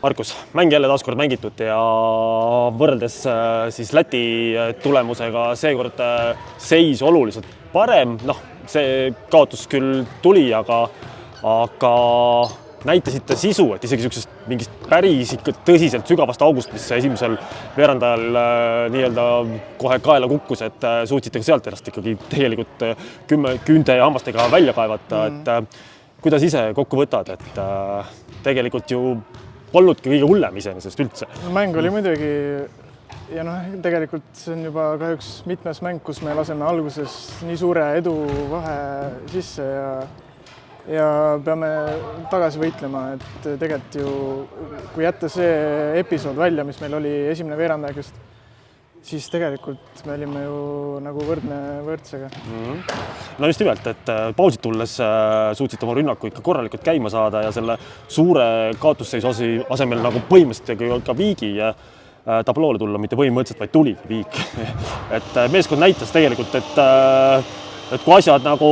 Markus, mäng jälle taaskord mängitud ja võrreldes siis Läti tulemusega seekord seis oluliselt parem. See kaotus küll tuli, aga näitasite sisu, et isegi sellisest mingist päris ikka tõsiselt sügavast august, mis esimesel veerandajal nii-öelda kohe kaela kukkus, et suutsite ka sealt ennast ikkagi tegelikult 10 küünte ja hammastega välja kaevata. Et kuidas ise kokku võtad, et tegelikult ju polnudki kõige hullem iseenesest üldse. Mäng oli muidugi ja tegelikult see on juba kahjuks mitmes mäng, kus me laseme alguses nii suure edu vahe sisse ja peame tagasi võitlema, et tegelikult ju kui jätta see episood välja, mis meil oli esimene veerandajast, siis tegelikult me olime ju nagu võrdsega. No just nimelt, et pausid tulles suutsite oma rünnaku ikka korralikult käima saada ja selle suure kaotusseisu asemel nagu põhimõtteliselt ka viigi tabloole tulla, mitte põhimõtteliselt, vaid tuli viik. Et meeskond näitas tegelikult, et kui asjad nagu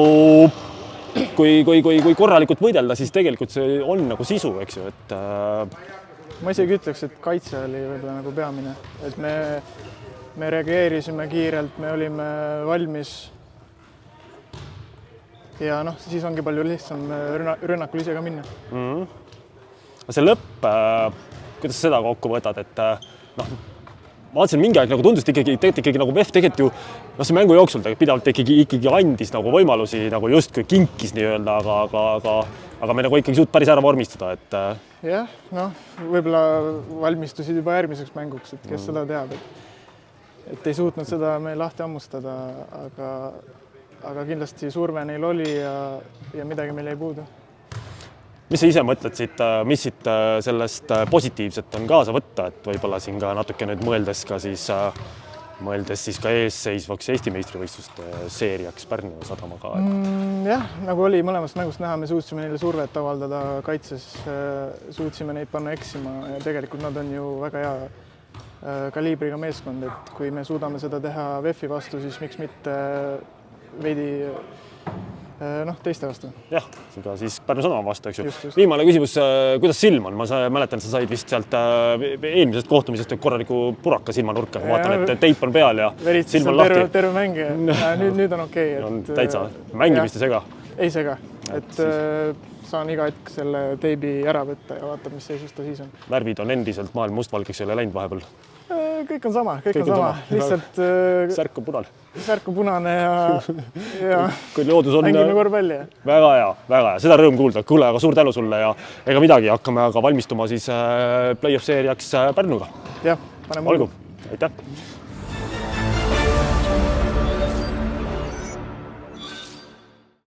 kui korralikult võidelda, siis tegelikult see on nagu sisu, eks ju, et ma isegi ütleks, et kaitse oli võib-olla nagu peamine, et me reageerisime kiirelt, me olime valmis ja siis ongi palju lihtsam rünnakul ise ka minna. See lõpp, kuidas seda kokku võtad, et ma vaatasin mingi aeg nagu tundus, et ikkagi nagu VEF tegelikult ju see mängu jooksul pidavalt ikkagi andis nagu võimalusi nagu justkui kinkis nii-öelda, aga me nagu ikkagi suut päris ära vormistada, et jah, võib-olla valmistusid juba järgmiseks mänguks, et kes seda teab, et ei suutnud seda meil lahti hammustada, aga kindlasti surve neil oli ja midagi meil ei puudu. Mis sa ise mõtled siit, mis siit sellest positiivset on kaasa võtta, et võib-olla siin ka natuke nüüd mõeldes ka eesseisvaks Eesti meistrivõistluste seeriaks Pärnu Sadamaga? Jah, nagu oli mõlemast mängust näha, me suutsime neile survet avaldada kaitses, suutsime neid panna eksima ja tegelikult nad on ju väga hea kaliibriga meeskond, et kui me suudame seda teha VEF-i vastu, siis miks mitte veidi teiste vastu. Jah, siis Pärnu Sadama vastu, eks ju. Viimane küsimus, kuidas silm on? Ma mäletan, et sa said vist sealt eelmisest kohtumisest korraliku puraka silmanurka. Ma vaatan, et teip on peal ja silm on lahti. Terve mäng. Nüüd on okei. Täitsa mängimist ei sega? Ei sega. Et saan iga hetk selle teibi ära võtta ja vaatab, mis seisus ta siis on. Värvid on endiselt maailm mustvalgeks ei ole läinud vahepeal? Kõik on sama. Lihtsalt särk on punane. Särk on punane ja kui loodus on mängime korvpalli. Väga hea. Seda rõõm kuulda. Kuule, aga suur tänu sulle ja ega midagi, hakkame aga valmistuma siis play-off seeriaks Pärnuga. Jah, paneme. Olgu. Aitäh.